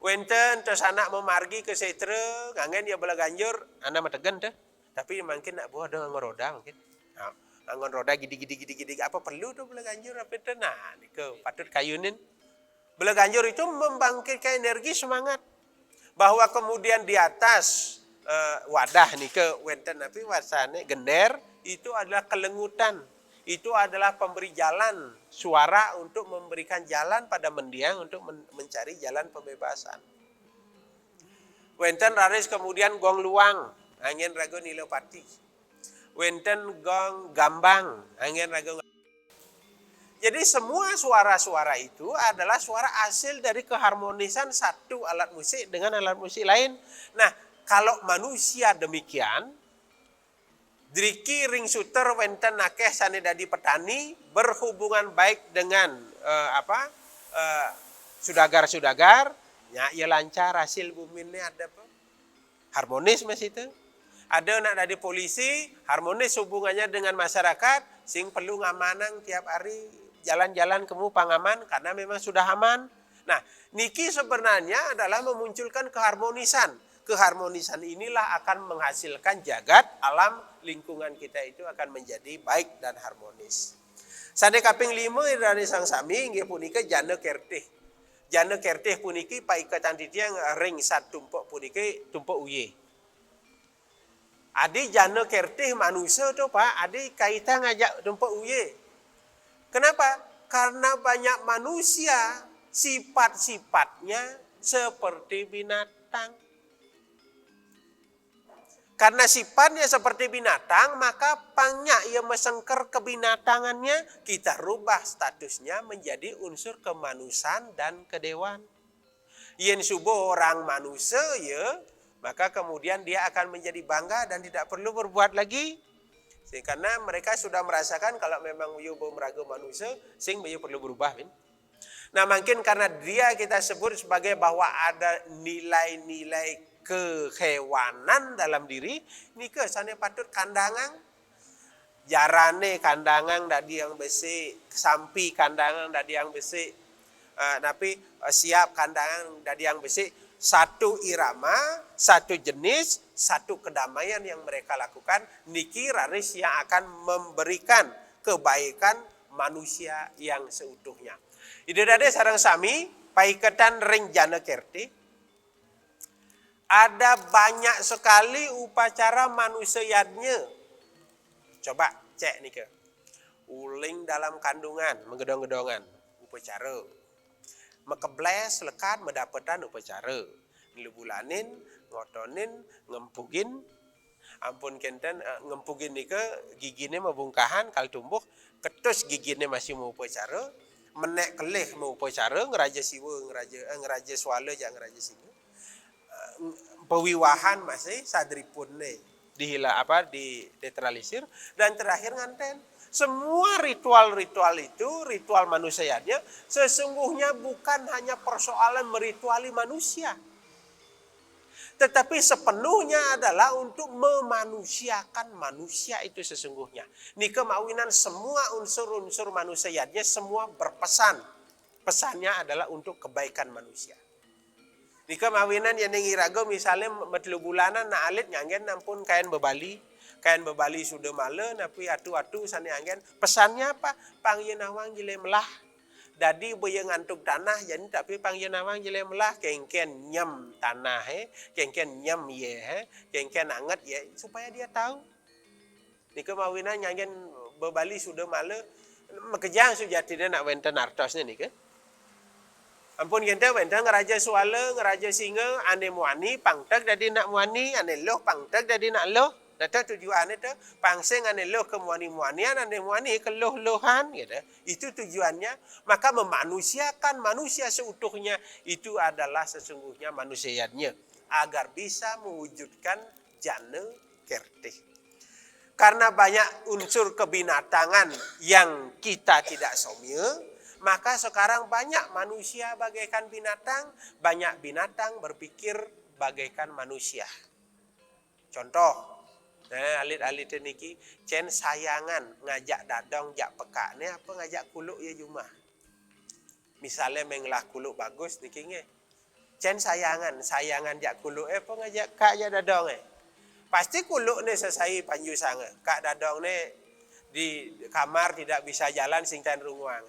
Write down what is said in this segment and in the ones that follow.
Wenten terus anak memargi ke setre, ngangen dia bela ganjur, anak mategen teh. Tapi mungkin nak buah dengan roda mungkin. Nah, angon roda gidi apa perlu tuh bela ganjur apa itu? Nah, nike patut kayunin. Bela ganjur itu membangkitkan energi semangat. Bahwa kemudian di atas wadah nike wenten tapi wasane gender itu adalah kelengutan. Itu adalah pemberi jalan suara untuk memberikan jalan pada mendiang untuk mencari jalan pembebasan. Wenten raris kemudian gong luang, angin rago nilopati. Wenten gong gambang, angin rago. Jadi semua suara-suara itu adalah suara hasil dari keharmonisan satu alat musik dengan alat musik lain. Nah, kalau manusia demikian, Driki ring suter wenten nakeh sane dadi petani berhubungan baik dengan sudagar-sudagar, ya lancar hasil buminnya ada apa? Harmonis mas itu. Ada nak dadi polisi, harmonis hubungannya dengan masyarakat, sing perlu ngamanang tiap hari jalan-jalan kemu pangaman karena memang sudah aman. Nah, niki sebenarnya adalah memunculkan keharmonisan. Keharmonisan inilah akan menghasilkan jagat alam lingkungan kita itu akan menjadi baik dan harmonis. Sane kaping 5 dari sang sami nggih punika jana kertih. Jana kertih puniki paikatan titiang ring sat tumpuk puniki tumpuk uye. Adi jana kertih manusia tuh Pak, adi kaitan ngajak tumpuk uye. Kenapa? Karena banyak manusia sifat-sifatnya seperti binatang. Karena sifatnya seperti binatang, maka pangnya ia mesengker kebinatangannya, kita rubah statusnya menjadi unsur kemanusiaan dan kedewan. Yen subuh orang manusia ya, maka kemudian dia akan menjadi bangga dan tidak perlu berbuat lagi. Karena mereka sudah merasakan kalau memang ia meragu manusia, sing ia perlu berubah. Nah mungkin karena dia kita sebut sebagai bahwa ada nilai-nilai kehewanan dalam diri, ini kesane patut kandangan, jarane kandangan dadi yang besi, sampi kandangan dadi yang besi, tapi siap kandangan dadi yang besi, satu irama, satu jenis, satu kedamaian yang mereka lakukan, niki raris yang akan memberikan kebaikan manusia yang seutuhnya. Ide dade sarang sami, paiketan ring jana kerti, ada banyak sekali upacara manusianya. Coba cek nih ke. Uling dalam kandungan, menggedong-gedongan, upacara. Mekebles, lekat, mendapatan upacara. Nilebulanin, ngotonin, ngempugin. Ampun kenten, ngempugin nih ke, giginya membungkahan, kal tumbuh, ketus giginya masih mau upacara. Menek kelih mau upacara, ngeraja siwa, ngeraja swala, jangan ngeraja siwa. Pewiwahan masih sadripun dinetralisir dan terakhir nganten. Semua ritual-ritual itu, ritual manusianya sesungguhnya bukan hanya persoalan merituali manusia. Tetapi sepenuhnya adalah untuk memanusiakan manusia itu sesungguhnya. Ini kemawinan semua unsur-unsur manusianya semua berpesan. Pesannya adalah untuk kebaikan manusia. Di kemawinan yang ngirago misalnya metelu bulanan na alit nyangen nampun kain bebali. Kain bebali sudah male tapi atu-atu sana nyangen. Pesannya apa? Pangyenawang jile melah. Dadi boye ngantuk tanah jadi tapi pangyenawang jile melah kengken nyem tanah kengken nyem kengken anget supaya dia tahu. Di kemawinan nyangen bebali sudah male makejang sujati dia nak wenten artosnya nih ke. Ampun gente wenten ngeraja suala, ngeraja singa, ane muani, pangtag jadi nak muani, ane loh pangtag jadi nak loh. Nata tujuan itu, pangseng ane loh ke muani-muanian, ane muani ke loh-lohan. Gitu. Itu tujuannya, maka memanusiakan manusia seutuhnya, itu adalah sesungguhnya manusianya. Agar bisa mewujudkan jana kertih. Karena banyak unsur kebinatangan yang kita tidak somya, maka sekarang banyak manusia bagaikan binatang, banyak binatang berpikir bagaikan manusia. Contoh, alit-alit niki, cen sayangan ngajak dadong jak peka, ini apa ngajak kuluk ya cuma. Misalnya menglah kuluk bagus niki nge. Cen sayangan jak kuluk apa ngajak kak ya dadong Pasti kuluk ni sesai panju sange. Kak dadong ni di kamar tidak bisa jalan sing tan runguang.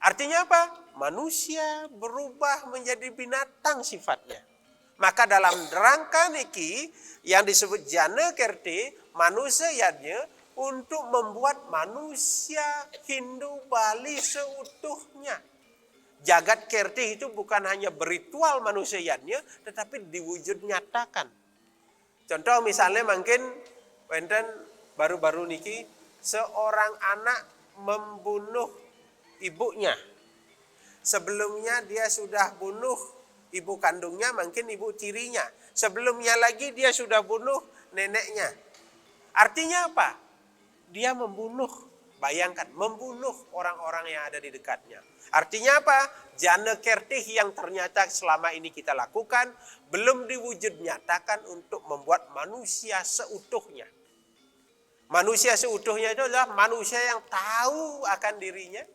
Artinya apa? Manusia berubah menjadi binatang sifatnya. Maka dalam rangka niki yang disebut jana kerti, manusia yadnya untuk membuat manusia Hindu Bali seutuhnya. Jagat kerti itu bukan hanya beritual manusianya, tetapi diwujud nyatakan. Contoh misalnya mungkin wenten baru-baru niki seorang anak membunuh ibunya. Sebelumnya dia sudah bunuh ibu kandungnya, mungkin ibu tirinya. Sebelumnya lagi dia sudah bunuh neneknya. Artinya apa? Dia membunuh, bayangkan, membunuh orang-orang yang ada di dekatnya. Artinya apa? Jana kertih yang ternyata selama ini kita lakukan belum diwujud nyatakan untuk membuat manusia seutuhnya. Manusia seutuhnya itu adalah manusia yang tahu akan dirinya,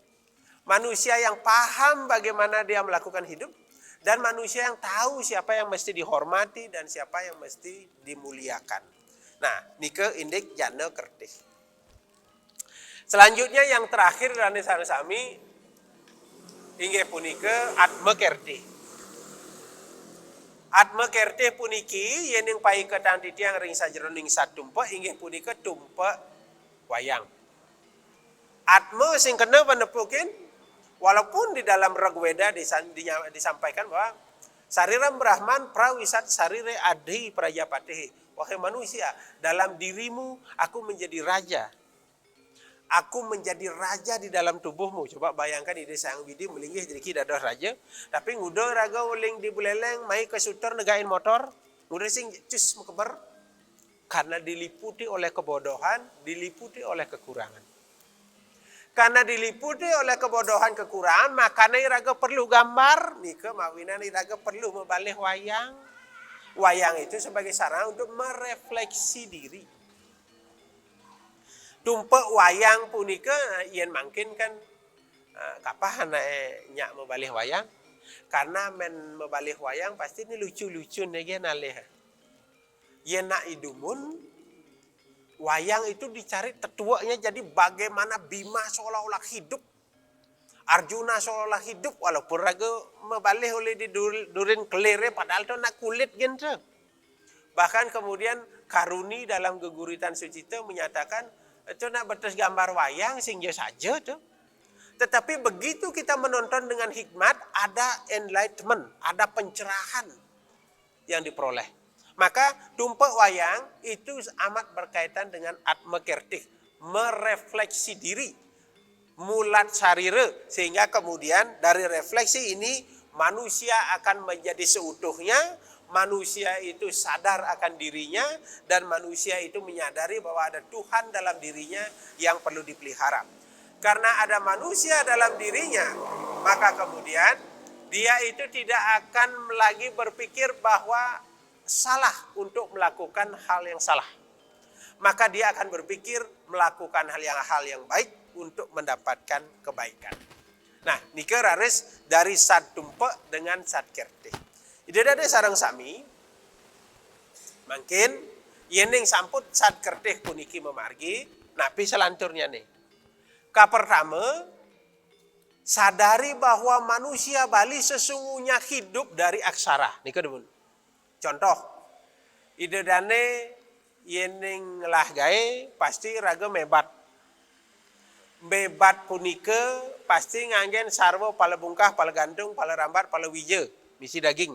manusia yang paham bagaimana dia melakukan hidup, dan manusia yang tahu siapa yang mesti dihormati dan siapa yang mesti dimuliakan. Nah, nike indik jana kertih. Selanjutnya yang terakhir dari sami inggih punika atma kertih. Atma kertih puniki yen ing paiketan titiang ring sajroning satumpa inggih punika tumpa wayang. Atma sing kena panepukin walaupun di dalam Rigveda disampaikan bahwa Sariram Brahman prawisat sarire adhi prajapatihi. Wahai manusia, dalam dirimu aku menjadi raja. Aku menjadi raja di dalam tubuhmu. Coba bayangkan ide sang widi melinggih jadi kita ada raja. Tapi ngudo raga uling di buleleng, mai ke suter negain motor. Ngudo sing cus mekeber. Karena diliputi oleh kebodohan, diliputi oleh kekurangan. Karena diliputi oleh kebodohan kekurangan, makanya iraga perlu gambar. Nika mawinan iraga perlu membalih wayang. Wayang itu sebagai sarana untuk merefleksi diri. Tumpak wayang punika yen mangkin kan kapan nyak membalih wayang. Karena men membalih wayang pasti ini lucu-lucu nege nalih. Yen nak idumun wayang itu dicari tetuanya jadi bagaimana Bima seolah-olah hidup. Arjuna seolah-olah hidup walaupun raga membalih oleh di durin kelere padahal itu nak kulit genre. Bahkan kemudian Karuni dalam Geguritan Sucita menyatakan itu nak betul gambar wayang sehingga saja tuh. Tetapi begitu kita menonton dengan hikmat ada enlightenment, ada pencerahan yang diperoleh. Maka tumpak wayang itu amat berkaitan dengan atma kertih, merefleksi diri, mulat sarire, sehingga kemudian dari refleksi ini manusia akan menjadi seutuhnya, manusia itu sadar akan dirinya, dan manusia itu menyadari bahwa ada Tuhan dalam dirinya yang perlu dipelihara. Karena ada manusia dalam dirinya, maka kemudian dia itu tidak akan lagi berpikir bahwa salah untuk melakukan hal yang salah. Maka dia akan berpikir melakukan hal yang baik untuk mendapatkan kebaikan. Nah, nika raris dari sat tumpak dengan sat kertih. Ide ada sarang sami, mungkin yening samput sat kertih puniki memargi, napi selanturnya nih. Pertama, sadari bahwa manusia Bali sesungguhnya hidup dari aksara. Nika debun. Contoh, ide dane yening lah gae pasti raga mebat. Bebat punika pasti nganggen sarwo pala bungkah, pala gantung, pala rambat, pala wije, misi daging.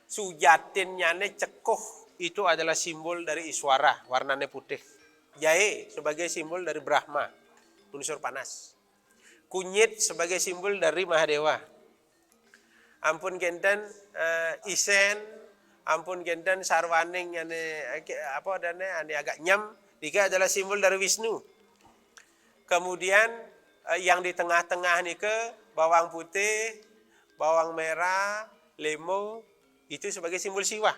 Sujatinnya ne cekoh itu adalah simbol dari Iswara, warnanya putih. Jahe sebagai simbol dari Brahma, unsur panas. Kunyit sebagai simbol dari Mahadewa. Ampun genten isen, ampun genten sarwaning ane apa dane ane agak nyam, tiga adalah simbol dari Wisnu. Kemudian yang di tengah-tengah nih ke bawang putih, bawang merah, lemo, itu sebagai simbol siwa.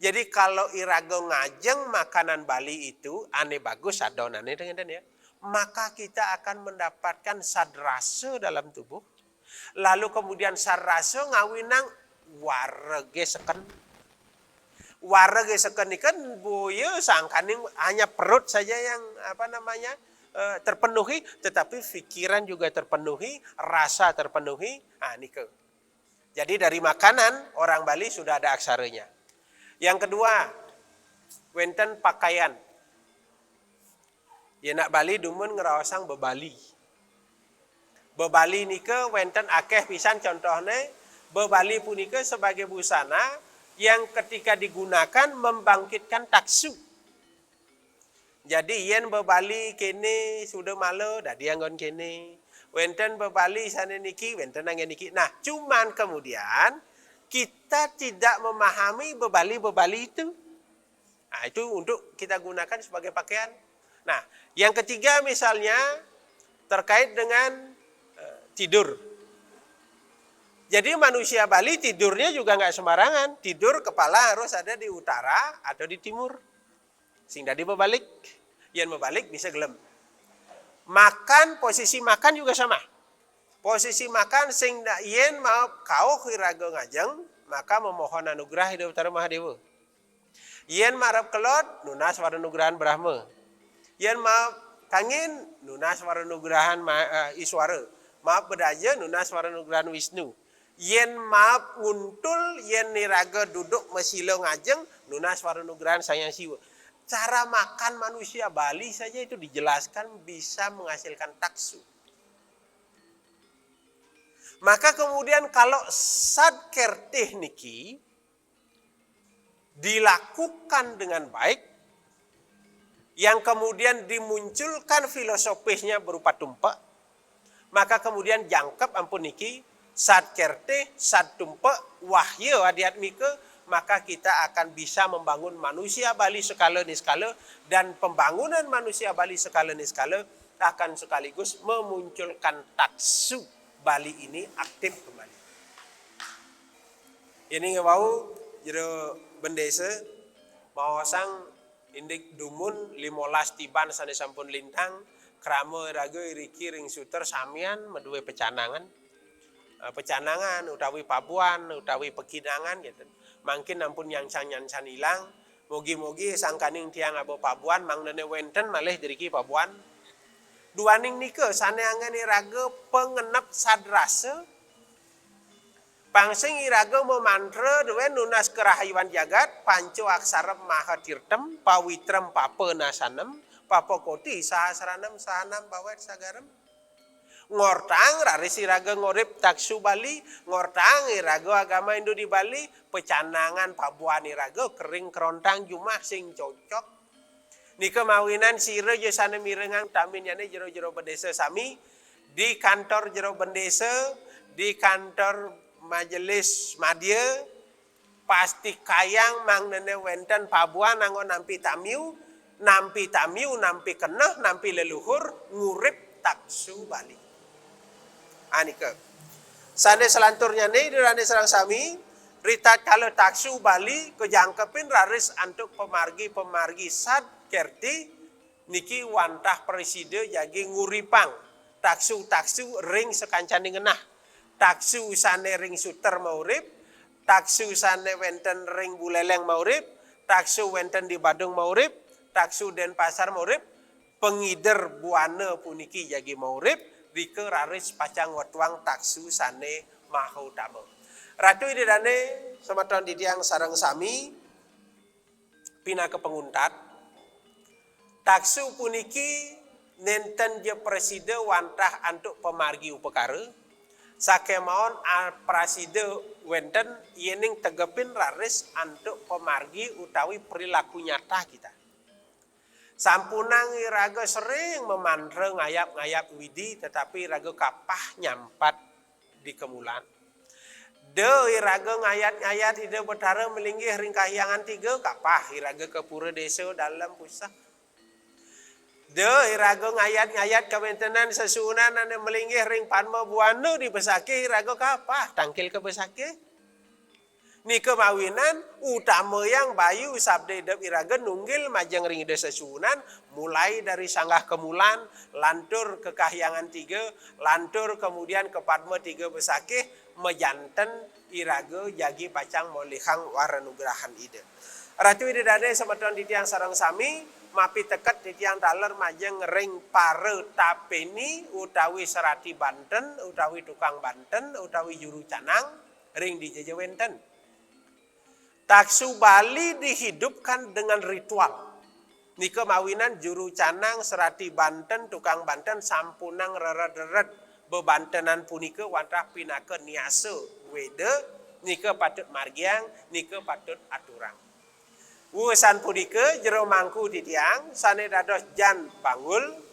Jadi kalau irago ngajeng makanan Bali itu aneh bagus adonannya dengan ya, maka kita akan mendapatkan sadrasa dalam tubuh Lalu kemudian sarraso ngawinang warege seken. Warege seken ikan boyo sangkaning hanya perut saja yang terpenuhi, tetapi pikiran juga terpenuhi, rasa terpenuhi. Nike. Jadi dari makanan orang Bali sudah ada aksaranya. Yang kedua, wenten pakaian. Ya nak Bali dumun ngerawasang bebali. Bebali nike wenten akeh pisan contohnya, bebali punika sebagai busana yang ketika digunakan membangkitkan taksu. Jadi yen bebali kene sudah malu, dah dia ngon kene. Wenten bebali sana niki, wenten angin niki. Nah, cuman kemudian kita tidak memahami bebali-bebali itu. Nah, itu untuk kita gunakan sebagai pakaian. Nah, yang ketiga misalnya terkait dengan tidur. Jadi manusia Bali tidurnya juga nggak sembarangan. Tidur kepala harus ada di utara atau di timur. Sing dadi bebalik. Yen bebalik bisa gelem. Makan, posisi makan juga sama. Posisi makan sing yen mau kau hiraga ngajeng, maka memohon anugerah hidup Tara Mahadewa. Yen marap kelot, nunas waranugrahan Brahma. Yen mau kangin, nunas waranugrahan Iswara. Maaf bedaja, nunas waranugrahan Wisnu. Yen maaf nguntul, yen niraga duduk mesilo ngajeng, nunas waranugrahan Sayang Siwa. Cara makan manusia Bali saja itu dijelaskan bisa menghasilkan taksu. Maka kemudian kalau sadker tekniki dilakukan dengan baik, yang kemudian dimunculkan filosofisnya berupa tumpak, maka kemudian jangkep ampun niki sadker teh sad tumpak wahyu adiatmike, maka kita akan bisa membangun manusia Bali skala niskala, dan pembangunan manusia Bali skala niskala akan sekaligus memunculkan taksu Bali ini aktif kembali. Ini ngewau jero bendesa mau sang indik dumun 15 tiban sane sampun lintang krama raga iriki ring suter samian meduwe pecanangan utawi pabuan utawi pekinangan gitu. Mangkin ampun nyancan hilang, mogi-mogi sangkaning tiang abo pabuan mangnene wenten malih diriki pabuan. Duaning nike saneangan iraga pengenep sadrase. Pangsing iraga memantra duwe nunas kerahayuan jagat, panco aksara maha tirtem, pawitrem papa nasanem, papa koti sahasranam sahanam bawet sagarem. Ngortang raris iraga ngorip taksu Bali, ngortang iraga agama Hindu di Bali, pecanangan pabuan iraga kering kerontang jumah sing cocok. Nika mawinan sira je sana mirengang taminane jero-jero bendesa sami, di kantor jero bendesa, di kantor majelis madya, pasti kayang mangnene wenten pabuan anggo nampi tamiu, nampi keneh, nampi leluhur ngurip taksu Bali. Anika. Sane selanturnya nih dirane serang sami, rita kalau taksu Bali kejangkepin raris antuk pemargi sad kerti niki wantah preside jagi nguripang taksu ring sekancani ngenah. Taksu sane ring suter maurip, taksu sane wenten ring buleleng maurip, taksu wenten di Badung maurip, taksu Denpasar maurip, pengider buana puniki jagi maurip, rike raris pacang watuang taksu sane mahutama. Ratu idane semeton didiang sarang sami pina ke penguntat. Taksu puniki nenten je preside wantah antuk pemargi upekara. Sakemaon praside wenten yening tegepin raris antuk pemargi utawi perilaku nyata kita. Sampunang iraga sering memantra ngayap widi, tetapi iraga kapah nyampat di kemulan. De iraga ngayat ide betara melinggih ring kahyangan 3 kapah iraga ke pura desa dalam pusat. De iraga ngayat kementenan sesunan ane melinggih ring panma buana di besake iraga kapah tangkil ke besake. Ni kemawinan utama yang bayu sabda idep iraga nunggil majeng ring ide sesunan mulai dari sanggah kemulan lantur ke kahyangan 3 lantur kemudian ke padma 3 besakih mejanten iraga jagi pacang molihang waranugrahan ide. Ratu ide dade semeton titiang sarang sami mapi teket titiang daler majeng ring pare tapeni utawi serati Banten utawi tukang Banten utawi juru canang ring di Jejewenten. Taksu Bali dihidupkan dengan ritual. Ni kemawinan juru canang serati Banten, tukang Banten, sampunang reret-reret bebantenan punika wantah pinaka niasa wede, nika patut margiang, nika patut aturang. Wusan punika jero mangku titiang, sane dados jan bangul,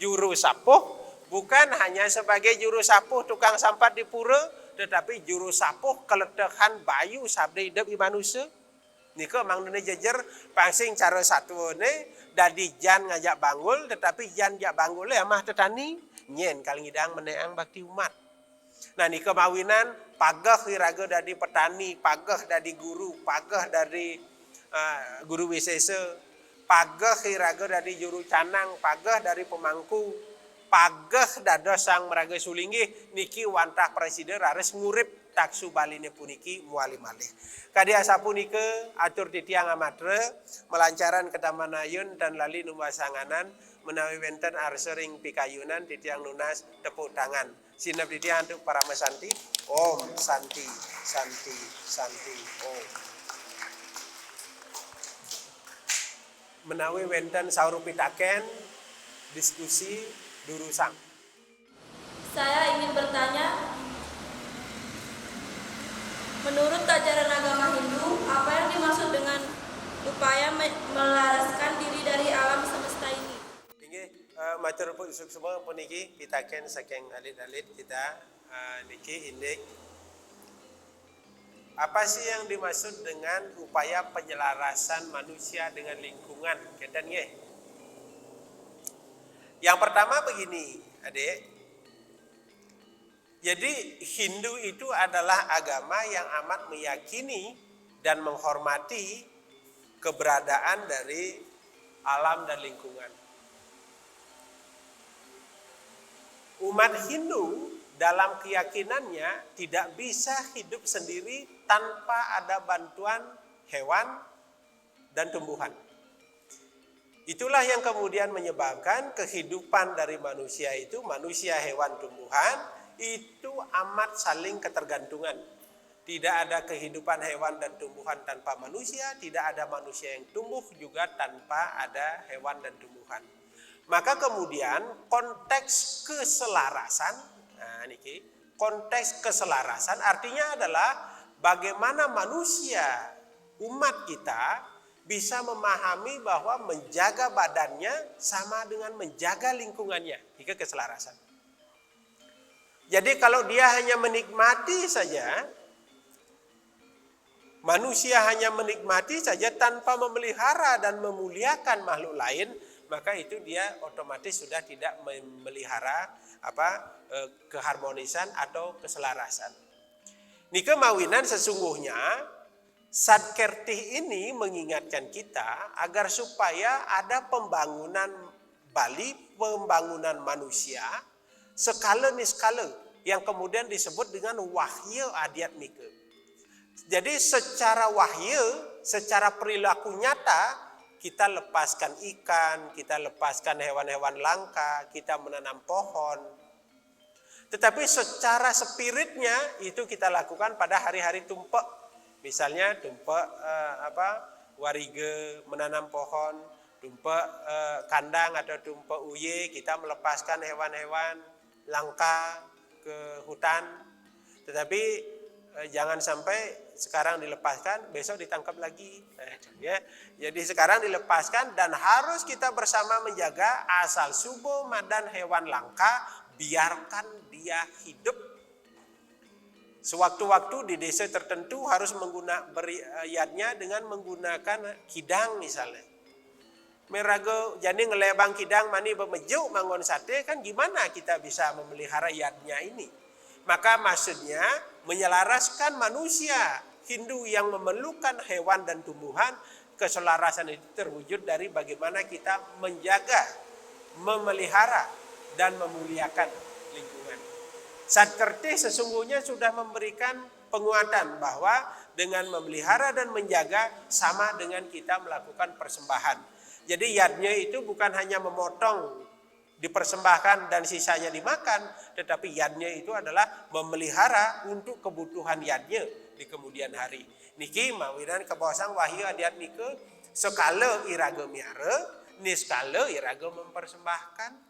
juru sapuh, bukan hanya sebagai juru sapuh tukang sampat di pura, tetapi juru sapuh keletahan bayu sabda hidup i manusia. Nika mang dene jejer pangsing cara satu ne dadi jan ngajak banggul tetapi jan jak banggul le amah tetani nyen kali ngidang meneang bakti umat. Nah nika mawinan pagah iraga dadi petani, pagah dadi guru, pagah dari guru wisesa, pagah iraga dadi juru canang, pagah dari pemangku. Pagah dados sang meraga sulinggih niki wantah presiden rares ngurip taksu baline puniki muali malih. Kadi asapunika atur titiang amatre melancaran kedamanayun dan lali numasanganan menawi wenten arsering pikayunan titiang lunas tepuk tangan. Sinep titiang untuk para mesanti. Om santi santi santi om. Menawi wenten sauru pitaken diskusi durusang. Saya ingin bertanya, menurut ajaran agama Hindu, apa yang dimaksud dengan upaya melaraskan diri dari alam semesta ini? Inggih, matur semua puniki pitaken saking alit-alit kita niki indik. Apa sih yang dimaksud dengan upaya penyelarasan manusia dengan lingkungan? Kedan nggih. Yang pertama begini, adik. Jadi Hindu itu adalah agama yang amat meyakini dan menghormati keberadaan dari alam dan lingkungan. Umat Hindu dalam keyakinannya tidak bisa hidup sendiri tanpa ada bantuan hewan dan tumbuhan. Itulah yang kemudian menyebabkan kehidupan dari manusia itu, manusia, hewan, tumbuhan, itu amat saling ketergantungan. Tidak ada kehidupan hewan dan tumbuhan tanpa manusia, tidak ada manusia yang tumbuh juga tanpa ada hewan dan tumbuhan. Maka kemudian konteks keselarasan, nah niki, konteks keselarasan artinya adalah bagaimana manusia, umat kita, bisa memahami bahwa menjaga badannya sama dengan menjaga lingkungannya. Itu keselarasan. Jadi kalau dia hanya menikmati saja, manusia hanya menikmati saja tanpa memelihara dan memuliakan makhluk lain, maka itu dia otomatis sudah tidak memelihara keharmonisan atau keselarasan. Nika mawinan sesungguhnya Sadkertih ini mengingatkan kita agar supaya ada pembangunan Bali, pembangunan manusia skala niskala yang kemudian disebut dengan wahya adhyatmika. Jadi secara wahya, secara perilaku nyata kita lepaskan ikan, kita lepaskan hewan-hewan langka, kita menanam pohon. Tetapi secara spiritnya itu kita lakukan pada hari-hari tumpek. Misalnya tumpek warige menanam pohon, tumpek kandang atau tumpek uye kita melepaskan hewan-hewan langka ke hutan. Tetapi jangan sampai sekarang dilepaskan besok ditangkap lagi. Ya. Jadi sekarang dilepaskan dan harus kita bersama menjaga asal subuh madan hewan langka, biarkan dia hidup. Sewaktu-waktu di desa tertentu harus beriadnya dengan menggunakan kidang misalnya. Merago jadi ngelebang kidang mani bemejuk mangon sate kan gimana kita bisa memelihara iadnya ini. Maka maksudnya menyelaraskan manusia Hindu yang memerlukan hewan dan tumbuhan, keselarasan itu terwujud dari bagaimana kita menjaga, memelihara, dan memuliakan lingkungan. Satkerte sesungguhnya sudah memberikan penguatan bahwa dengan memelihara dan menjaga sama dengan kita melakukan persembahan. Jadi yadnya itu bukan hanya memotong, dipersembahkan dan sisanya dimakan, tetapi yadnya itu adalah memelihara untuk kebutuhan yadnya di kemudian hari. Niki mawinan kebawasang wahyu adiat nike sekala iraga miara, ni sekala iraga mempersembahkan.